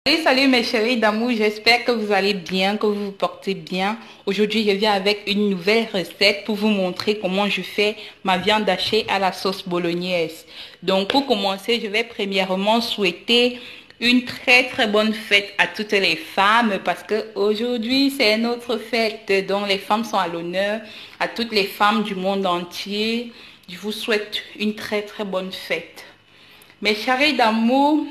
Salut mes chéris d'amour, j'espère que vous allez bien, que vous vous portez bien. Aujourd'hui, je viens avec une nouvelle recette pour vous montrer comment je fais ma viande hachée à la sauce bolognaise. Donc pour commencer, je vais premièrement souhaiter une très bonne fête à toutes les femmes parce que aujourd'hui c'est notre fête, donc les femmes sont à l'honneur. À toutes les femmes du monde entier, je vous souhaite une très bonne fête. Mes chéris d'amour,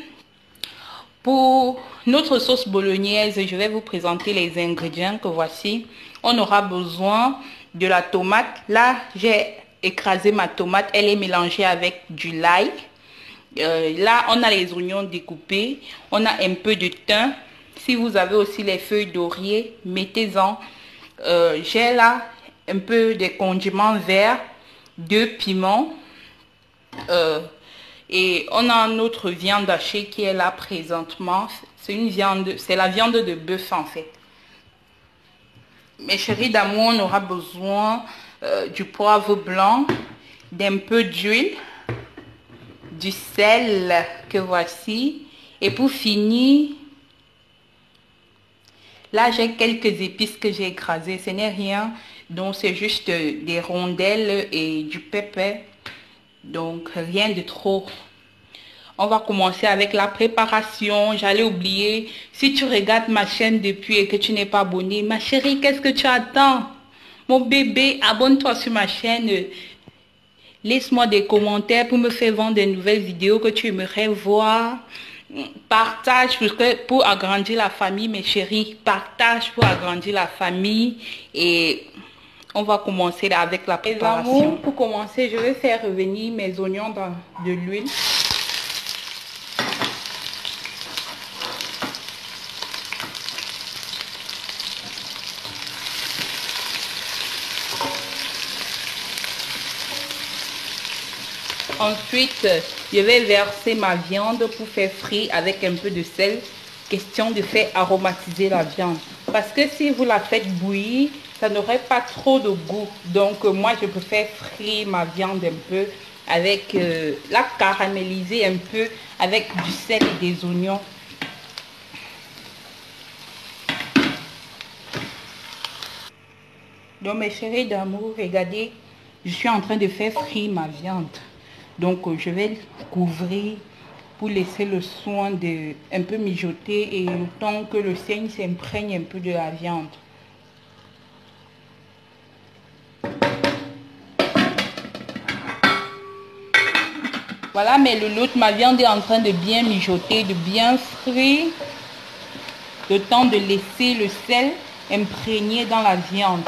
pour notre sauce bolognaise, je vais vous présenter les ingrédients que voici. On aura besoin de la tomate. Là, j'ai écrasé ma tomate. Elle est mélangée avec du l'ail. Là, on a les oignons découpés. On a un peu de thym. Si vous avez aussi les feuilles d'oreiller, mettez-en. J'ai là un peu de condiments verts, 2 piments. Et on a notre viande hachée qui est là présentement. C'est la viande de bœuf en fait. Mes chéris d'amour, on aura besoin du poivre blanc, d'un peu d'huile, du sel que voici. Et pour finir, là j'ai quelques épices que j'ai écrasées. Ce n'est rien, donc c'est juste des rondelles et du pepper. Donc rien de trop. On va commencer avec la préparation. J'allais oublier, si tu regardes ma chaîne depuis et que tu n'es pas abonné, ma chérie, qu'est-ce que tu attends? Mon bébé, abonne-toi sur ma chaîne. Laisse-moi des commentaires pour me faire vendre des nouvelles vidéos que tu aimerais voir. Partage pour agrandir la famille, mes chéris. Partage pour agrandir la famille. Et on va commencer avec la préparation. Pour commencer, je vais faire revenir mes oignons dans de l'huile. Ensuite, je vais verser ma viande pour faire frire avec un peu de sel. Question de faire aromatiser la viande. Parce que si vous la faites bouillir, ça n'aurait pas trop de goût. Donc, moi, je préfère frire ma viande un peu avec la caraméliser un peu avec du sel et des oignons. Donc, mes chéris d'amour, regardez, je suis en train de faire frire ma viande. Donc, je vais couvrir pour laisser le soin de un peu mijoter et le temps que le sel s'imprègne un peu de la viande. Voilà, mais l'autre, ma viande est en train de bien mijoter, de bien frire. Le temps de laisser le sel imprégner dans la viande.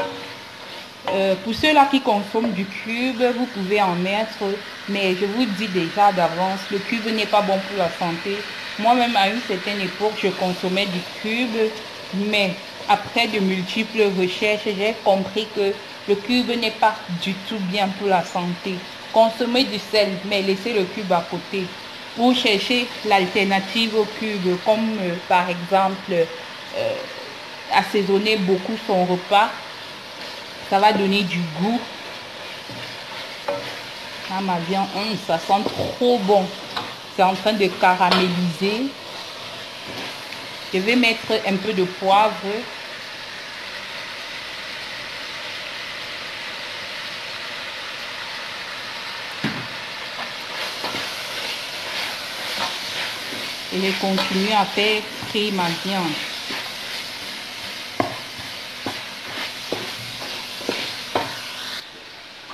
Pour ceux-là qui consomment du cube, vous pouvez en mettre, mais je vous dis déjà d'avance, le cube n'est pas bon pour la santé. Moi-même, à une certaine époque, je consommais du cube, mais après de multiples recherches, j'ai compris que le cube n'est pas du tout bien pour la santé. Consommez du sel, mais laissez le cube à côté pour chercher l'alternative au cube, comme par exemple assaisonner beaucoup son repas. Ça va donner du goût. Ah, ma viande, ça sent trop bon. C'est en train de caraméliser. Je vais mettre un peu de poivre. Et je continue à faire frire ma viande.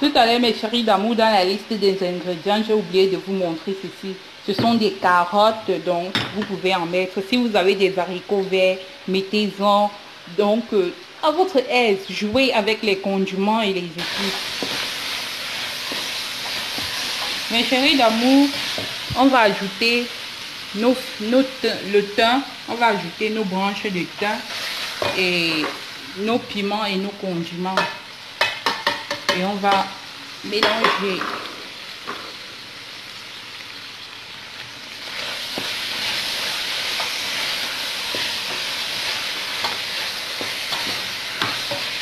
Tout à l'heure, mes chéris d'amour, dans la liste des ingrédients, j'ai oublié de vous montrer ceci. Ce sont des carottes, donc vous pouvez en mettre. Si vous avez des haricots verts, mettez-en. Donc, à votre aise, jouez avec les condiments et les épices. Mes chéris d'amour, on va ajouter le thym, on va ajouter nos branches de thym et nos piments et nos condiments. Et on va mélanger.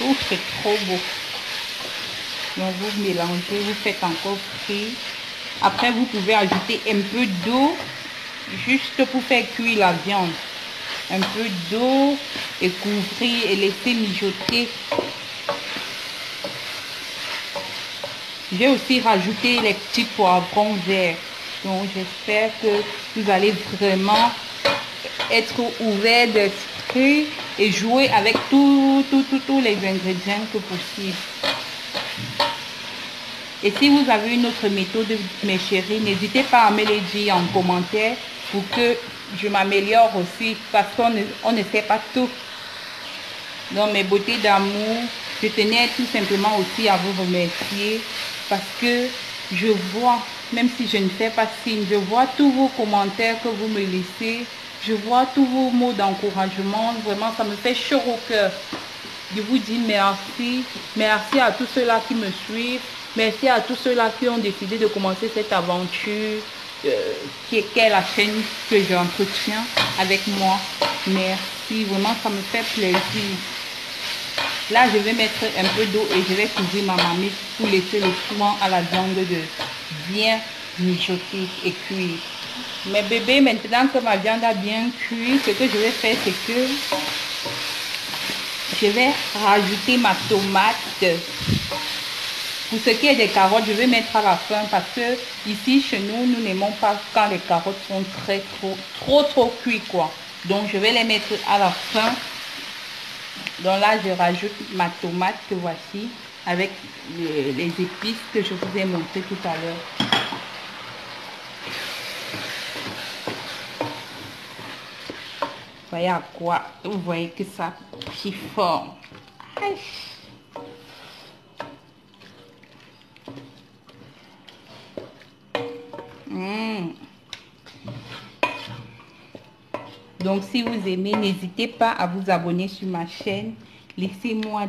Ouf, c'est trop beau. Donc vous mélangez, vous faites encore frire. Après, vous pouvez ajouter un peu d'eau juste pour faire cuire la viande. un peu d'eau et couvrir et laisser mijoter. J'ai aussi rajouté les petits poivrons verts. Donc j'espère que vous allez vraiment être ouvert d'esprit et jouer avec tous les ingrédients que possible. Et si vous avez une autre méthode, mes chéris, n'hésitez pas à me le dire en commentaire pour que je m'améliore aussi, parce qu'on ne sait pas tout. Donc mes beautés d'amour, je tenais tout simplement aussi à vous remercier parce que je vois, même si je ne fais pas signe, je vois tous vos commentaires que vous me laissez, je vois tous vos mots d'encouragement, vraiment ça me fait chaud au cœur. Je vous dis merci, merci à tous ceux-là qui me suivent, merci à tous ceux-là qui ont décidé de commencer cette aventure qui est la chaîne que j'entretiens avec moi. Merci, vraiment ça me fait plaisir. Là, je vais mettre un peu d'eau et je vais couvrir ma marmite pour laisser le soin à la viande de bien mijoter et cuire. Mes bébés, maintenant que ma viande a bien cuit, ce que je vais faire, c'est que je vais rajouter ma tomate. Pour ce qui est des carottes, je vais mettre à la fin parce que ici, chez nous, nous n'aimons pas quand les carottes sont trop cuites, quoi. Donc, je vais les mettre à la fin. Donc là, je rajoute ma tomate que voici avec les épices que je vous ai montré tout à l'heure. Voyez à quoi? Vous voyez que ça plie fort. Donc si vous aimez, n'hésitez pas à vous abonner sur ma chaîne. Laissez-moi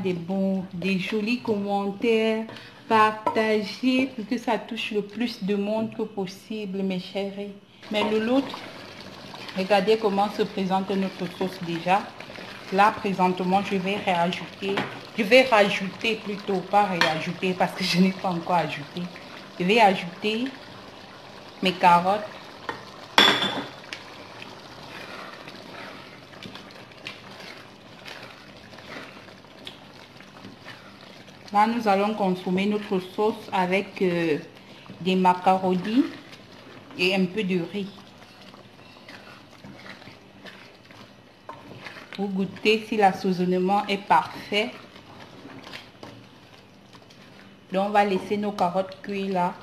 des jolis commentaires. Partagez pour que ça touche le plus de monde que possible, mes chéris. Mais l'autre, regardez comment se présente notre sauce déjà. Là, présentement, je vais rajouter plutôt, pas réajouter parce que je n'ai pas encore ajouté. Je vais ajouter mes carottes. Là, nous allons consommer notre sauce avec des macaronis et un peu de riz. Pour goûter si l'assaisonnement est parfait. Donc, on va laisser nos carottes cuire là.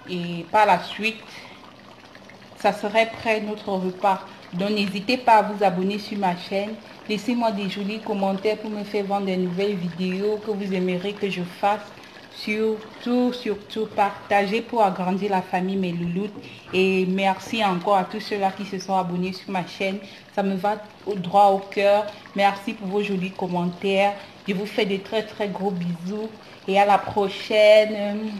Et par la suite, ça serait prêt notre repas. Donc, n'hésitez pas à vous abonner sur ma chaîne. Laissez-moi des jolis commentaires pour me faire voir des nouvelles vidéos que vous aimeriez que je fasse. Surtout, partagez pour agrandir la famille mes louloutes. Et merci encore à tous ceux-là qui se sont abonnés sur ma chaîne. Ça me va droit au cœur. Merci pour vos jolis commentaires. Je vous fais de très gros bisous. Et à la prochaine.